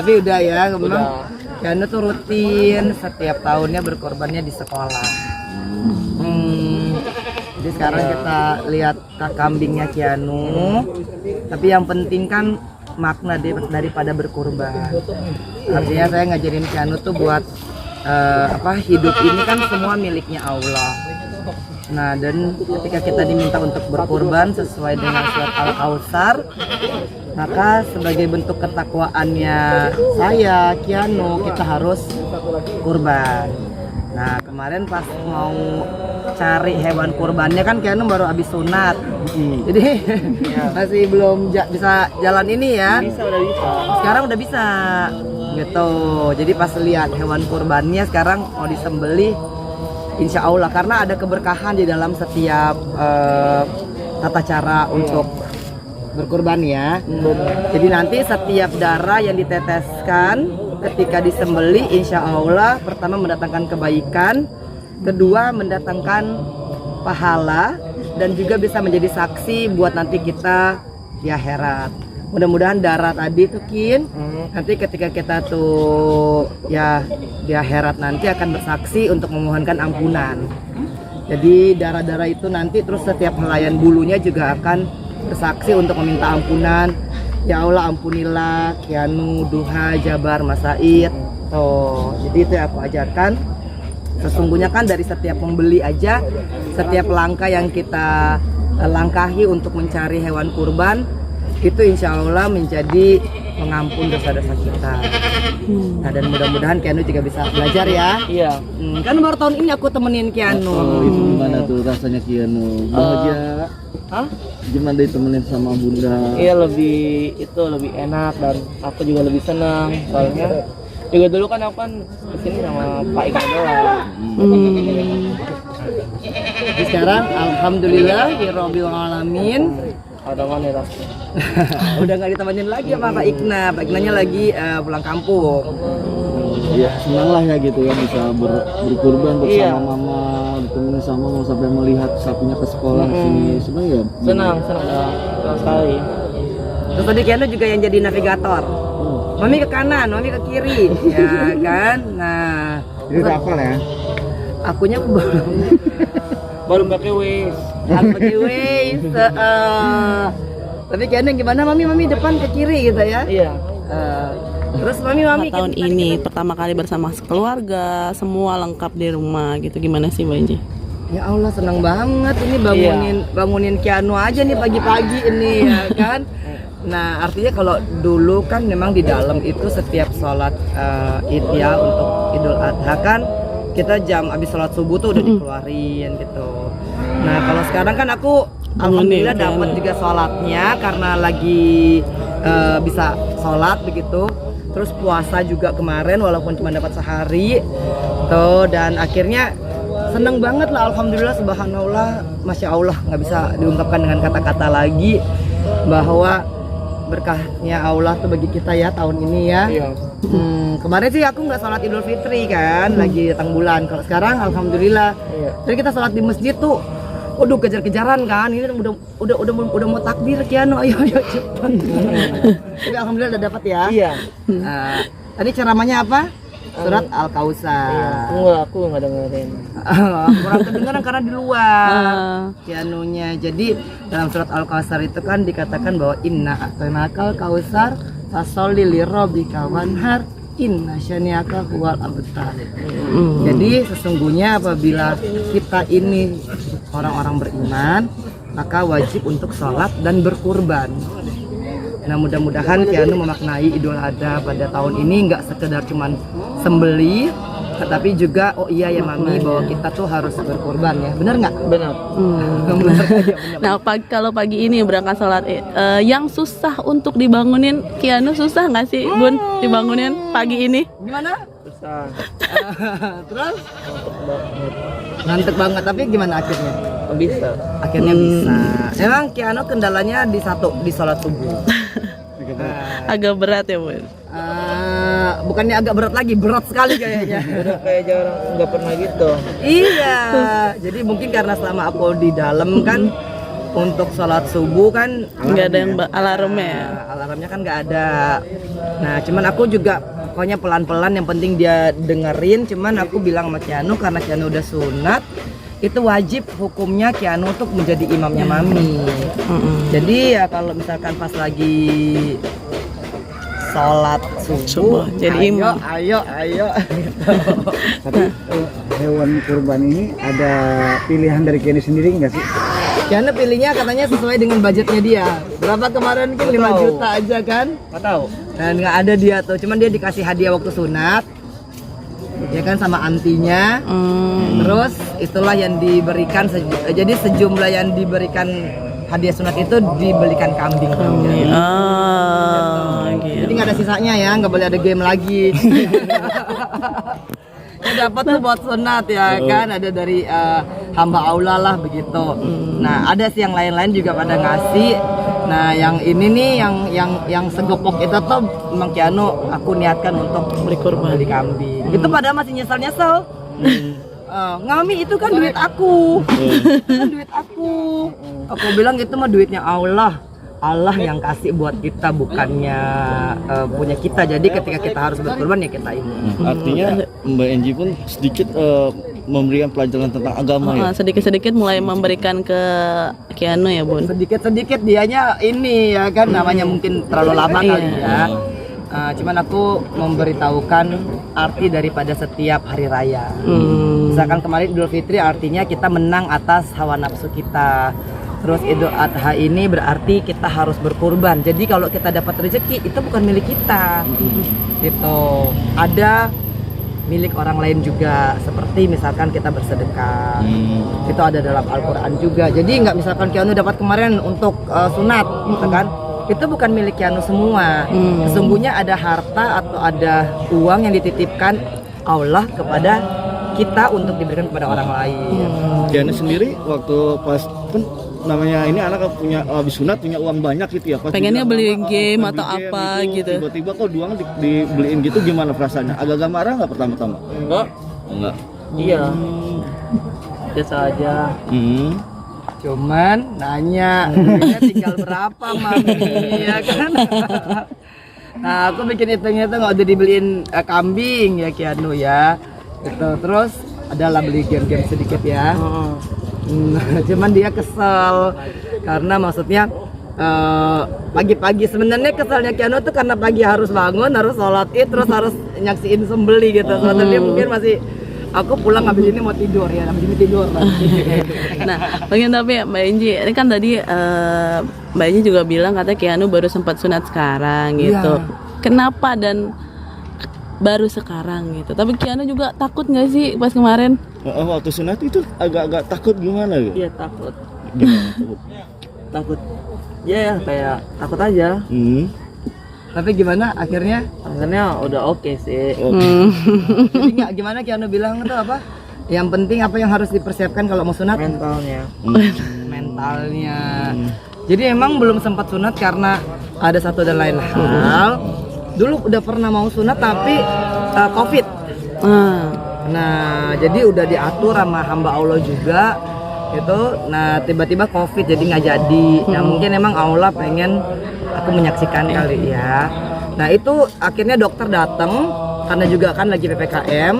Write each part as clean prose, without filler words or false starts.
Tapi udah ya, memang Udah. Keanu tuh rutin setiap tahunnya berkorbannya di sekolah. Jadi sekarang kita lihat kambingnya Keanu. Tapi yang penting kan makna daripada berkorban. Artinya saya ngajarin Keanu tuh buat hidup ini kan semua miliknya Allah. Nah, dan ketika kita diminta untuk berkorban sesuai dengan surat Al-Kautsar, maka sebagai bentuk ketakwaannya saya, Keanu, kita harus kurban. Nah, kemarin pas mau cari hewan kurbannya kan Keanu baru habis sunat. Jadi masih belum bisa jalan ini ya. Udah bisa. Sekarang udah bisa. Gitu. Jadi pas lihat hewan kurbannya sekarang mau disembelih, insya Allah, karena ada keberkahan di dalam setiap tata cara untuk berkurban ya. Jadi nanti setiap darah yang diteteskan ketika disembelih, insya Allah pertama mendatangkan kebaikan, kedua mendatangkan pahala, dan juga bisa menjadi saksi buat nanti kita di akhirat. Mudah-mudahan darah tadi tuh nanti ketika kita tuh ya di akhirat nanti akan bersaksi untuk memohonkan ampunan. Jadi darah-darah itu nanti terus setiap helaian bulunya juga akan bersaksi untuk meminta ampunan. Ya Allah, ampunilah Keanu, Duha, Jabar, Mas Said. Tuh, jadi itu yang aku ajarkan. Sesungguhnya kan dari setiap membeli aja, setiap langkah yang kita langkahi untuk mencari hewan kurban, itu insya Allah menjadi mengampun dosa-dosa kita. Nah, dan mudah-mudahan Keanu juga bisa belajar ya. Iya. Kan baru tahun ini aku temenin Keanu. Itu gimana tuh rasanya Keanu? Bahagia? Hah? Gimana ditemenin sama bunda? Iya, lebih enak dan aku juga lebih senang. Soalnya juga dulu kan aku kan kesini sama Pak Iqbal doang. Jadi sekarang alhamdulillah ya Rabbil alamin. Ada mana rasanya? Udah nggak ditemenin lagi sama Pak Ikna. Pak Iknanya lagi pulang kampung. Ya senang lah ya gitu ya bisa berkurban bersama Iya. mama, ditemenin sama mama sampai melihat sapinya ke sekolah sini. Senang ya? Senang sekali. Terus tadi Keanu juga yang jadi navigator. Mami ke kanan, mami ke kiri, ya kan? Nah, Jadi hafal ya? akunya belum. Baru pakai Waze. Aku pakai Waze. Tapi Keanu gimana? Mami depan ke kiri gitu ya? Iya. Terus mami tahun ini pertama kali bersama keluarga, semua lengkap di rumah gitu. Gimana sih Mbak Inji? Ya Allah, senang banget ini bangunin Keanu aja nih pagi-pagi ini ya kan. Nah, artinya kalau dulu kan memang di dalam itu setiap sholat Id ya untuk Idul Adha kan kita jam habis sholat subuh tuh udah dikeluarin gitu. Nah, kalau sekarang kan aku alhamdulillah dapat juga sholatnya karena lagi bisa sholat begitu. Terus puasa juga kemarin walaupun cuma dapat sehari tuh, dan akhirnya seneng banget lah, alhamdulillah, subhanallah, masya Allah, nggak bisa diungkapkan dengan kata-kata lagi bahwa berkahnya Allah tuh bagi kita ya tahun ini ya. Iya. Kemarin sih aku nggak sholat Idul Fitri kan, lagi datang bulan. Kalau sekarang alhamdulillah, jadi kita sholat di masjid tuh, waduh kejar-kejaran kan, ini udah mau takbir Keanu, ayo cepat. Tapi alhamdulillah udah dapat ya. Iya. Tadi ceramahnya apa? Surat Al-Kautsar. Iya. Aku nggak dengerin. Kurang kedengaran karena di luar Keanunya. Jadi dalam surat Al-Kautsar itu kan dikatakan bahwa inna a'tainakal kautsar fasholli lirabbika wanhar inna syani'aka huwal abtar. Jadi sesungguhnya apabila kita ini orang-orang beriman, maka wajib untuk sholat dan berkurban. Nah, mudah-mudahan Keanu memaknai Idul Adha pada tahun ini nggak sekedar cuman sembeli, tetapi juga oh iya ya Mami bahwa kita tuh harus berkorban ya, benar nggak? Benar. Nah, kalau pagi ini berangkat sholat yang susah untuk dibangunin Keanu, susah nggak sih Bun dibangunin pagi ini? Gimana? Susah. Terus? Ngantuk banget, tapi gimana akhirnya? Bisa. Akhirnya bisa. Emang Keanu kendalanya di sholat subuh. Agak berat ya Bun? Bukannya agak berat lagi, berat sekali kayaknya. Udah kayak jarang nggak pernah gitu. Iya, jadi mungkin karena selama aku di dalam kan untuk sholat subuh kan Nggak ada yang alarmnya ya? alarmnya kan nggak ada. Nah cuman aku juga pokoknya pelan-pelan, yang penting dia dengerin. Cuman aku bilang sama Kianu, karena Kianu udah sunat, itu wajib hukumnya Kianu untuk menjadi imamnya Mami. Jadi ya kalau misalkan pas lagi sholat subuh, jadi imam. ayo Tapi hewan kurban ini ada pilihan dari Kenny sendiri nggak sih? Kianu pilihnya katanya sesuai dengan budgetnya dia. Berapa kemarin kan 5 juta aja kan? Nggak tahu. Dan nggak ada dia tuh, cuman dia dikasih hadiah waktu sunat, ya kan, sama antinya. Terus itulah yang diberikan, jadi sejumlah yang diberikan hadiah sunat itu dibelikan kambing. Jadi nggak ada sisanya ya, nggak boleh ada game lagi. Ya dapat tuh buat sunat ya kan, ada dari hamba Allah lah begitu. Nah ada sih yang lain-lain juga pada ngasih. Nah yang ini nih yang segepok itu tuh memang Kianu aku niatkan untuk beli kurban, beli kambing. Itu pada masih nyesel. Ngami itu kan duit aku, itu kan duit aku. Aku bilang itu mah duitnya Allah yang kasih buat kita, bukannya punya kita. Jadi ketika kita harus berkorban ya kita ini. Artinya Mbak Enji pun sedikit memberikan pelajaran tentang agama ya. Sedikit-sedikit mulai memberikan ke Kianu ya Bun. Sedikit-sedikit dianya ini ya kan, namanya mungkin terlalu lama kali ya. Cuman aku memberitahukan arti daripada setiap hari raya. Misalkan kemarin Idul Fitri artinya kita menang atas hawa nafsu kita. Terus Idul Adha ini berarti kita harus berkurban. Jadi kalau kita dapat rezeki itu bukan milik kita. Gitu. Ada milik orang lain juga, seperti misalkan kita bersedekah. Itu ada dalam Al-Qur'an juga. Jadi nggak misalkan Kianu dapat kemarin untuk sunat gitu kan. Itu bukan milik Kianu semua. Sesungguhnya ada harta atau ada uang yang dititipkan Allah kepada kita untuk diberikan kepada orang lain. Kianu sendiri waktu pas kan namanya ini anak punya habis sunat punya uang banyak gitu ya. Pas Pengennya beli game atau beli game apa gitu. Tiba-tiba kok uang dibeliin gitu, gimana perasaannya? Agak-agak marah nggak pertama-tama? Enggak. Iya. Biasa aja. Cuman nanya, duitnya tinggal berapa Mami, ya kan? Nah aku bikin hitung-hitung nggak udah dibeliin kambing ya Kianu ya. Gitu. Terus adalah beli game-game sedikit ya. Cuman dia kesel karena maksudnya pagi-pagi sebenarnya keselnya Kianu tuh karena pagi harus bangun, harus sholat id, terus harus nyaksiin sembeli gitu. Soalnya dia mungkin masih, aku pulang habis ini mau tidur ya, habis ini tidur. Nah, pengen tapi Mbak Enji, ini kan tadi Mbak Enji juga bilang katanya Kianu baru sempat sunat sekarang gitu. Kenapa dan baru sekarang gitu? Tapi Kianu juga takut nggak sih pas kemarin? Waktu sunat itu agak-agak takut gimana gitu? Iya takut. Gimana takut? Takut. Ya kayak takut aja. Tapi gimana akhirnya? Akhirnya udah oke sih. Jadi nggak, gimana Kianu bilang itu apa? Yang penting apa yang harus dipersiapkan kalau mau sunat? Mentalnya. Mentalnya. Jadi emang belum sempat sunat karena ada satu dan lain hal. Dulu udah pernah mau sunat tapi COVID. Nah jadi udah diatur sama hamba Allah juga gitu. Nah tiba-tiba COVID jadi nggak jadi. Nah mungkin emang Allah pengen aku menyaksikan kali ya. Nah itu akhirnya dokter datang karena juga kan lagi PPKM,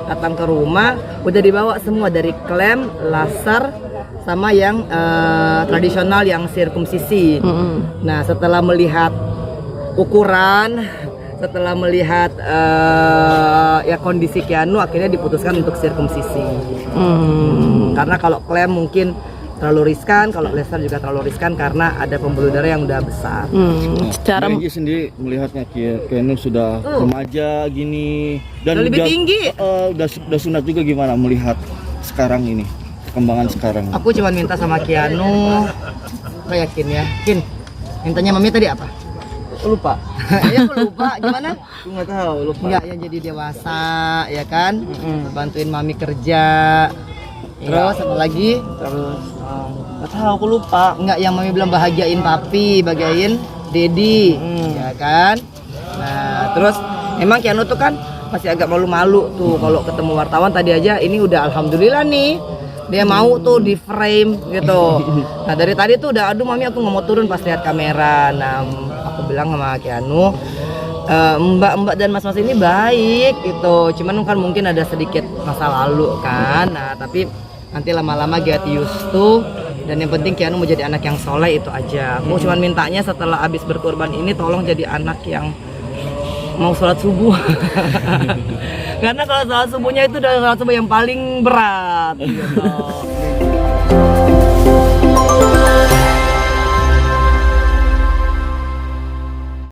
datang ke rumah, udah dibawa semua dari klem, laser, sama yang tradisional yang sirkumsisi. Nah setelah melihat ukuran, setelah melihat ya kondisi Kianu, akhirnya diputuskan untuk sirkumsisi. Karena kalau klem mungkin terlalu riskan, kalau laser juga terlalu riskan karena ada pembuluh darah yang udah besar. Secara Mbak Enji sendiri melihatnya Kianu sudah remaja gini dan Udah lebih tinggi. Udah sunat juga, gimana melihat sekarang ini perkembangan sekarang? Aku cuma minta sama Kianu, aku yakin ya, Kin, mintanya Mami tadi apa? Lupa. Ya aku lupa, gimana? Aku nggak tahu, lupa. Enggak, yang jadi dewasa, ya kan? Bantuin Mami kerja. Terus apa lagi? Terus nggak tahu, aku lupa. Enggak, yang Mami bilang bahagiain papi, bahagiain Dedi, ya kan? Nah, terus emang Kianu tuh kan masih agak malu-malu tuh kalau ketemu wartawan. Tadi aja ini udah alhamdulillah nih Dia mau tuh di frame gitu. Nah dari tadi tuh udah, aduh mami aku nggak mau turun pas lihat kamera. Nah aku bilang sama Keanu, mbak-mbak dan mas-mas ini baik gitu. Cuman kan mungkin ada sedikit masa lalu kan. Nah tapi nanti lama-lama get used to. Dan yang penting Keanu mau jadi anak yang soleh, itu aja. Aku cuman mintanya setelah abis berkurban ini tolong jadi anak yang mau sholat subuh. Karena kalau sholat subuhnya itu udah sholat subuh yang paling berat gitu.